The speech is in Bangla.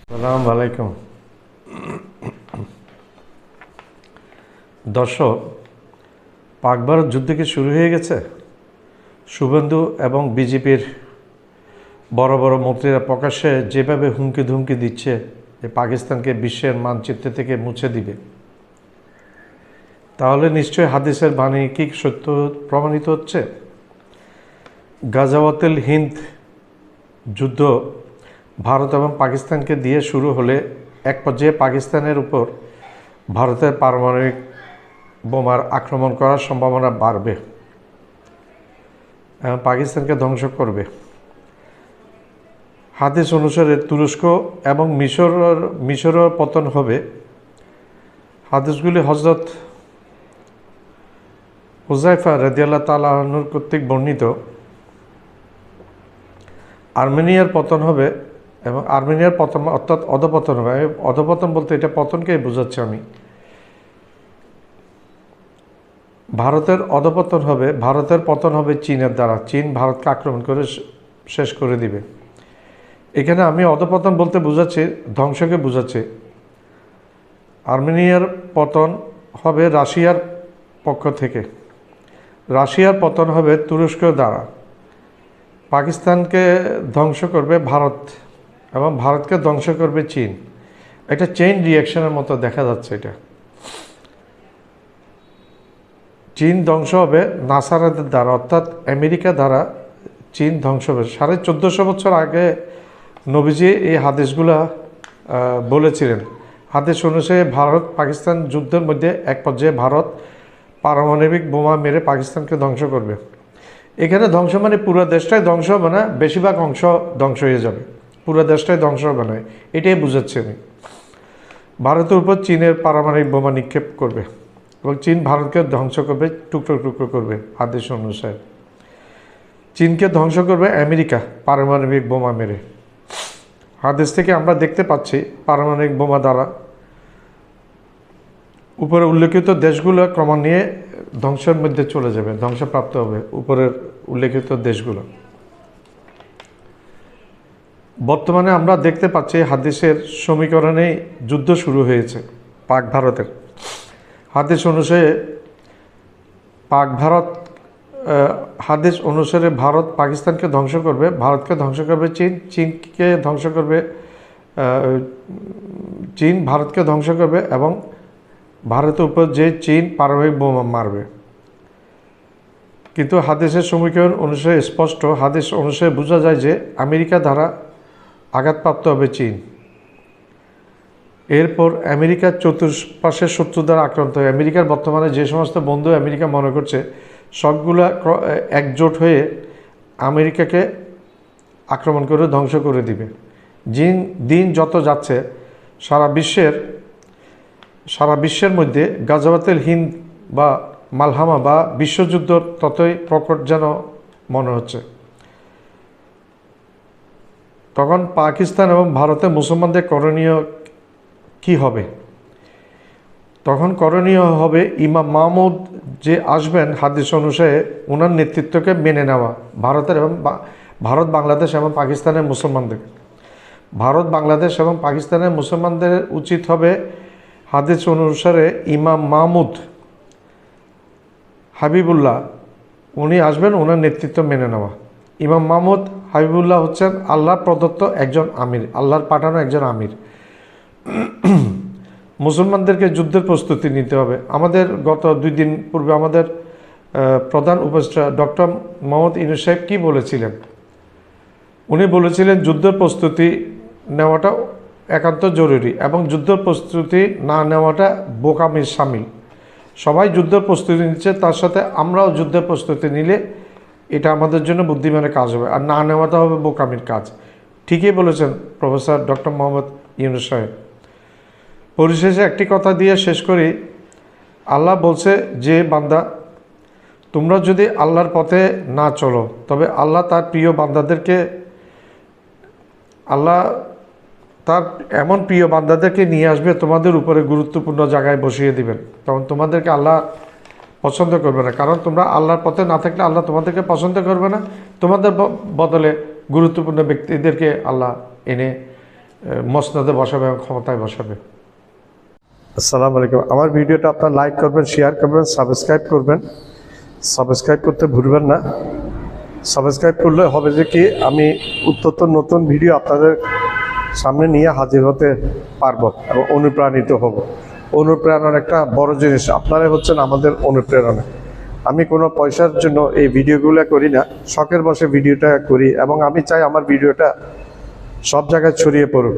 আসসালামু আলাইকুম দর্শক, পাক ভারত যুদ্ধ কি শুরু হয়ে গেছে? শুভেন্দু এবং বিজেপির বড় বড় মন্ত্রীরা প্রকাশ্যে যেভাবে হুমকি ধুমকি দিচ্ছে যে পাকিস্তানকে বিশ্বের মানচিত্র থেকে মুছে দিবে, তাহলে নিশ্চয়ই হাদিসের বাণী কি সত্য প্রমাণিত হচ্ছে? গাজাওয়াতুল হিন্দ যুদ্ধ ভারত এবং পাকিস্তানকে দিয়ে শুরু হলে এক পর্যায়ে পাকিস্তানের উপর ভারতের পারমাণবিক বোমার আক্রমণ করার সম্ভাবনা বাড়বে এবং পাকিস্তানকে ধ্বংস করবে। হাদিস অনুসারে তুরস্ক এবং মিশরের পতন হবে। হাদিসগুলি হজরত হুযায়ফা রাদিয়াল্লাহু তাআলা আনহুর কর্তৃক বর্ণিত। আর্মেনিয়ার পতন হবে এবং আর্মেনিয়ার পতন অর্থাৎ অধপতন হবে। অধপতন বলতে এটা পতনকেই বোঝাচ্ছি আমি। ভারতের অধপতন হবে, ভারতের পতন হবে চীনের দ্বারা। চীন ভারতকে আক্রমণ করে শেষ করে দিবে। এখানে আমি অধপতন বলতে বোঝাচ্ছি ধ্বংসকে বোঝাচ্ছি। আর্মেনিয়ার পতন হবে রাশিয়ার পক্ষ থেকে, রাশিয়ার পতন হবে তুরস্কের দ্বারা। পাকিস্তানকে ধ্বংস করবে ভারত এবং ভারতকে ধ্বংস করবে চীন। একটা চেইন রিয়াকশনের মতো দেখা যাচ্ছে এটা। চীন ধ্বংস হবে নাসারাদের দ্বারা, অর্থাৎ আমেরিকা দ্বারা চীন ধ্বংস হবে। 1450 বছর আগে নবীজি এই হাদিসগুলা বলেছিলেন। হাদিস অনুসারে ভারত পাকিস্তান যুদ্ধের মধ্যে এক পর্যায়ে ভারত পারমাণবিক বোমা মেরে পাকিস্তানকে ধ্বংস করবে। এখানে ধ্বংস মানে পুরো দেশটাই ধ্বংস হবে না, বেশিরভাগ অংশ ধ্বংস হয়ে যাবে, পুরো দেশটাই ধ্বংস হবে না, এটাই বুঝাচ্ছি আমি। ভারতের উপর চীনের পারমাণবিক বোমা নিক্ষেপ করবে এবং চীন ভারতকে ধ্বংস করবে, টুকরো টুকরো করবে। হাদিস অনুসারে চীনকে ধ্বংস করবে আমেরিকা পারমাণবিক বোমা মেরে। হাদিস থেকে আমরা দেখতে পাচ্ছি পারমাণবিক বোমা দ্বারা উপরে উল্লেখিত দেশগুলো ক্রমান্বয়ে ধ্বংসের মধ্যে চলে যাবে, ধ্বংসপ্রাপ্ত হবে উপরের উল্লেখিত দেশগুলো। বর্তমানে আমরা দেখতে পাচ্ছি হাদিসের সমীকরণে যুদ্ধ শুরু হয়েছে পাক ভারতের। হাদিস অনুসারে হাদিস অনুসারে ভারত পাকিস্তানকে ধ্বংস করবে, ভারতকে ধ্বংস করবে চীন, চীনকে ধ্বংস করবে চীন ভারতকে ধ্বংস করবে এবং ভারতের উপর যে চীন পারমাণবিক বোমা মারবে। কিন্তু হাদিসের সমীকরণ অনুসারে স্পষ্ট, হাদিস অনুসারে বোঝা যায় যে আমেরিকা দ্বারা আঘাতপ্রাপ্ত হবে চীন। এরপর আমেরিকার চতুর্পাশের শত্রু দ্বারা আক্রান্ত হয়। আমেরিকার বর্তমানে যে সমস্ত বন্ধু আমেরিকা মনে করছে সবগুলা একজোট হয়ে আমেরিকাকে আক্রমণ করে ধ্বংস করে দিবে। দিন যত যাচ্ছে সারা বিশ্বের মধ্যে গাজাওয়াতুল হিন্দ বা মালহামা বা বিশ্বযুদ্ধ ততই প্রকট যেন মনে হচ্ছে। তখন পাকিস্তান এবং ভারতে মুসলমানদের করণীয় কি হবে? তখন করণীয় হবে ইমাম মাহমুদ যে আসবেন হাদিস অনুসারে ওনার নেতৃত্বকে মেনে নেওয়া ভারত বাংলাদেশ এবং পাকিস্তানের মুসলমানদের। ভারত বাংলাদেশ এবং পাকিস্তানের মুসলমানদের উচিত হবে হাদিস অনুসারে ইমাম মাহমুদ হাবিবুল্লাহ উনি আসবেন, ওনার নেতৃত্ব মেনে নেওয়া। ইমাম মাহমুদ হাবিবুল্লাহ হচ্ছেন আল্লাহর প্রদত্ত একজন আমির, আল্লাহর পাঠানো একজন আমির। মুসলমানদেরকে যুদ্ধের প্রস্তুতি নিতে হবে। আমাদের গত 2 দিন পূর্বে আমাদের প্রধান উপদেষ্টা ডক্টর মোহাম্মদ ইউনূস সাহেব কী বলেছিলেন? উনি বলেছিলেন যুদ্ধের প্রস্তুতি নেওয়াটা একান্ত জরুরি এবং যুদ্ধের প্রস্তুতি না নেওয়াটা বোকামির শামিল। সবাই যুদ্ধের প্রস্তুতি নিচ্ছে, তার সাথে আমরাও যুদ্ধের প্রস্তুতি নিলে এটা আমাদের জন্য বুদ্ধিমানের কাজ হবে, আর না নেওয়াটা হবে বোকামির কাজ। ঠিকই বলেছেন প্রফেসর ডক্টর মোহাম্মদ ইউনূস সাহেব। পরিশেষে একটি কথা দিয়ে শেষ করি। আল্লাহ বলছে যে বান্দা তোমরা যদি আল্লাহর পথে না চলো তবে আল্লাহ তার প্রিয় বান্দাদেরকে এমন প্রিয় বান্দাদেরকে নিয়ে আসবে তোমাদের উপরে গুরুত্বপূর্ণ জায়গায় বসিয়ে দিবেন। তখন তোমাদেরকে আল্লাহ পছন্দ করবে না, কারণ তোমরা আল্লাহর পথে না থাকলে আল্লাহ তোমাদেরকে পছন্দ করবে না। তোমাদের বদলে গুরুত্বপূর্ণ ব্যক্তিদেরকে আল্লাহ এনে মসনদে বসাবে এবং ক্ষমতায় বসাবে। আসসালামু আলাইকুম। আমার ভিডিওটা আপনার লাইক করবেন, শেয়ার করবেন, সাবস্ক্রাইব করবেন। সাবস্ক্রাইব করতে ভুলবেন না। সাবস্ক্রাইব করলে হবে যে কি, আমি উত্তর নতুন ভিডিও আপনাদের সামনে নিয়ে হাজির হতে পারবো এবং অনুপ্রাণিত হব। অনুপ্রেরণার একটা বড় জিনিস আপনারাই হচ্ছেন আমাদের অনুপ্রেরণা। আমি কোনো পয়সার জন্য এই ভিডিওগুলো করি না, শখের বসে ভিডিওটা করি এবং আমি চাই আমার ভিডিওটা সব জায়গায় ছড়িয়ে পড়ুক।